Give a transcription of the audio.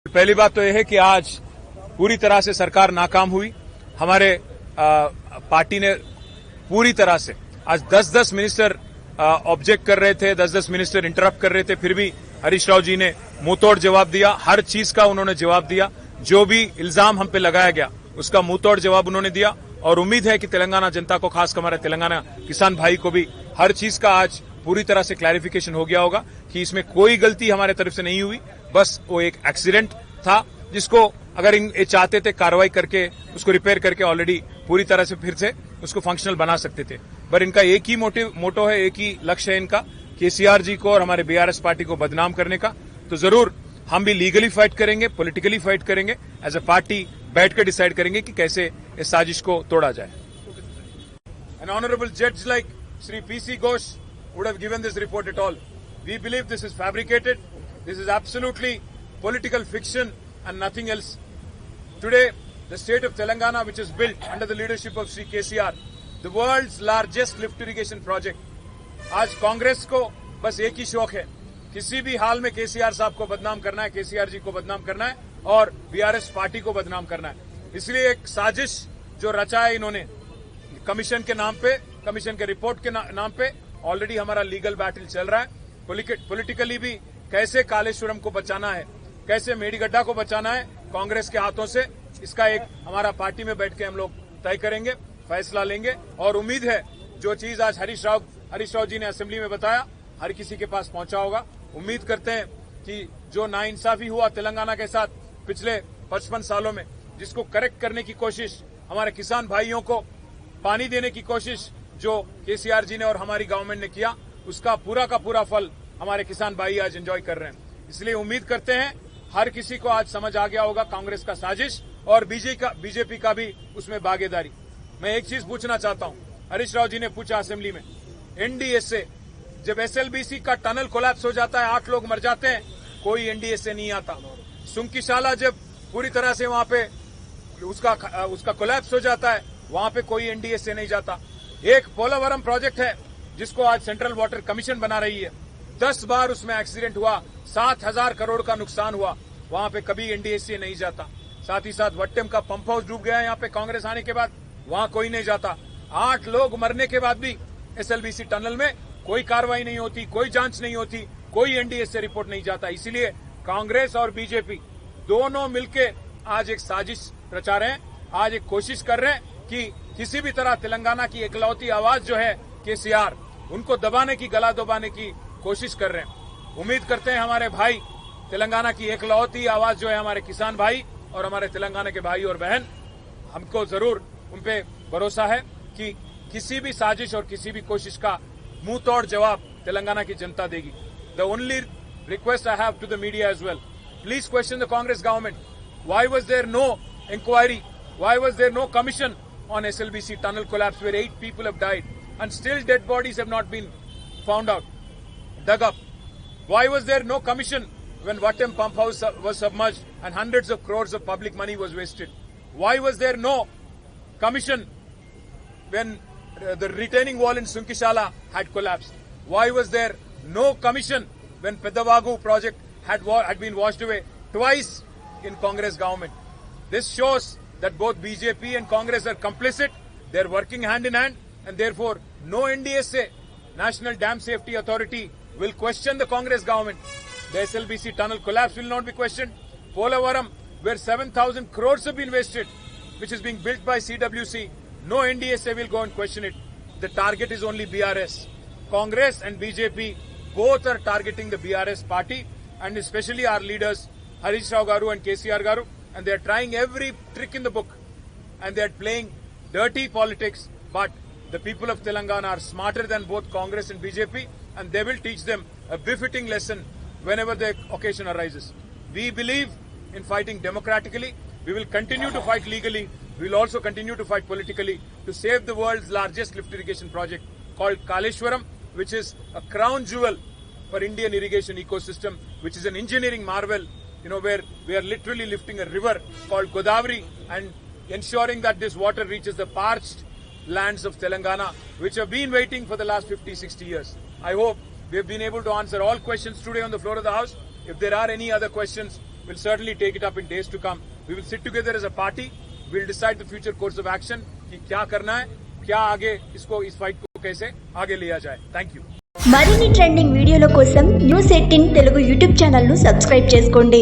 पहली बात तो यह है कि आज पूरी तरह से सरकार नाकाम हुई। हमारे पार्टी ने पूरी तरह से आज 10-10 मिनिस्टर ऑब्जेक्ट कर रहे थे, 10-10 मिनिस्टर इंटरप्ट कर रहे थे, फिर भी हरीश राव जी ने मुंहतोड़ जवाब दिया। हर चीज का उन्होंने जवाब दिया। जो भी इल्जाम हम पे लगाया गया उसका मुंहतोड़ जवाब उन्होंने दिया और उम्मीद है कि तेलंगाना जनता को, खासकर हमारे तेलंगाना किसान भाई को भी हर चीज का आज पूरी तरह से क्लैरिफिकेशन हो गया होगा कि इसमें कोई गलती हमारे तरफ से नहीं हुई, बस वो एक एक्सीडेंट था जिसको अगर ये चाहते थे कार्रवाई करके उसको रिपेयर करके ऑलरेडी पूरी तरह से फिर से उसको फंक्शनल बना सकते थे। पर इनका एक ही मोटो है, एक ही लक्ष्य है इनका, केसीआर जी को और हमारे बीआरएस पार्टी को बदनाम करने का। तो जरूर हम भी लीगली फाइट करेंगे, पॉलिटिकली फाइट करेंगे, एज ए पार्टी बैठकर डिसाइड करेंगे कि कैसे इस साजिश को तोड़ा जाए। An honorable judge like Shri P.C. Ghosh would have given this report at all. We believe this is fabricated. This is absolutely political fiction and nothing else. Today, the state of Telangana, which is built under the leadership of Shri KCR, the world's largest lift irrigation project. आज कांग्रेस को बस एक ही शौक है, किसी भी हाल में केसीआर साहब को बदनाम करना है, केसीआर जी को बदनाम करना है और बीआरएस पार्टी को बदनाम करना है। इसलिए एक साजिश जो रचा है इन्होंने कमीशन के नाम पे, कमीशन के रिपोर्ट के नाम पे, ऑलरेडी हमारा लीगल बैटल चल रहा है। पॉलिटिकली भी कैसे कालेश्वरम को बचाना है, कैसे मेडीगड्ढा को बचाना है कांग्रेस के हाथों से, इसका एक हमारा पार्टी में बैठ के हम लोग तय करेंगे, फैसला लेंगे। और उम्मीद है जो चीज आज हरीश राव जी ने असेंबली में बताया हर किसी के पास पहुंचा होगा। उम्मीद करते हैं कि जो नाइंसाफी हुआ तेलंगाना के साथ पिछले 55 सालों में, जिसको करेक्ट करने की कोशिश, हमारे किसान भाइयों को पानी देने की कोशिश जो केसीआर जी ने और हमारी गवर्नमेंट ने किया, उसका पूरा का पूरा फल हमारे किसान भाई आज एंजॉय कर रहे हैं। इसलिए उम्मीद करते हैं हर किसी को आज समझ आ गया होगा कांग्रेस का साजिश और बीजेपी का भी उसमें भागीदारी। मैं एक चीज पूछना चाहता हूं, हरीश राव जी ने पूछा असेंबली में, एनडीएसए जब एसएलबीसी का टनल कोलैप्स हो जाता है, 8 लोग मर जाते हैं, कोई एनडीएसए नहीं आता। सुंकीशाला जब पूरी तरह से वहां पे उसका कोलैप्स हो जाता है, वहां पे कोई एनडीएसए नहीं जाता। एक पोलावरम प्रोजेक्ट है जिसको आज सेंट्रल वाटर कमीशन बना रही है, 10 बार उसमें एक्सीडेंट हुआ, 7,000 करोड़ का नुकसान हुआ, वहां पे कभी एनडीएसए नहीं जाता। साथ ही साथ वट्टेम का पंप हाउस डूब गया यहाँ पे कांग्रेस आने के बाद, वहां कोई नहीं जाता। 8 लोग मरने के बाद भी एसएलबीसी टनल में कोई कार्रवाई नहीं होती, कोई जांच नहीं होती, कोई एनडीएसए रिपोर्ट नहीं जाता। इसीलिए कांग्रेस और बीजेपी दोनों मिलकर आज एक साजिश रचा रहे हैं, आज एक कोशिश कर रहे हैं कि किसी भी तरह तेलंगाना की एकलौती आवाज जो है केसीआर, उनको दबाने की, गला दबाने की कोशिश कर रहे हैं। उम्मीद करते हैं हमारे भाई तेलंगाना की एकलौती आवाज जो है हमारे किसान भाई और हमारे तेलंगाना के भाई और बहन, हमको जरूर उनपे भरोसा है कि किसी भी साजिश और किसी भी कोशिश का मुंह तोड़ जवाब तेलंगाना की जनता देगी। The only request I have to the media as well, please question the Congress government, why was there no inquiry, why was there no commission on SLBC tunnel collapse where 8 people have died and still dead bodies have not been found out, dug up? Why was there no commission when Wattem pump house was submerged and hundreds of crores of public money was wasted? Why was there no commission when the retaining wall in Sunkishala had collapsed? Why was there no commission when Pedavagu project had been washed away twice in Congress government? This shows that both BJP and Congress are complicit. They're working hand in hand, and therefore no NDSA, National Dam Safety Authority, will question the Congress government. The SLBC tunnel collapse will not be questioned. Polavaram, where 7,000 crores have been wasted, which is being built by CWC, no NDSA will go and question it. The target is only BRS. Congress and BJP both are targeting the BRS party, and especially our leaders Harish Rao Garu and KCR Garu. And they are trying every trick in the book, and they are playing dirty politics. But the people of Telangana are smarter than both Congress and BJP, and they will teach them a befitting lesson whenever the occasion arises. We believe in fighting democratically. We will continue to fight legally. We will also continue to fight politically to save the world's largest lift irrigation project called Kaleshwaram, which is a crown jewel for Indian irrigation ecosystem, which is an engineering marvel. Where we are literally lifting a river called Godavari and ensuring that this water reaches the parched lands of Telangana, which have been waiting for the last 50-60 years. I hope we have been able to answer all questions today on the floor of the House. If there are any other questions, we'll certainly take it up in days to come. We will sit together as a party. We'll decide the future course of action कि क्या करना है, क्या आगे इस fight को कैसे आगे लिया जाए. Thank you. మరిన్ని ట్రెండింగ్ వీడియోల కోసం న్యూస్ 18 తెలుగు యూట్యూబ్ ఛానల్ ను సబ్స్క్రైబ్ చేసుకోండి.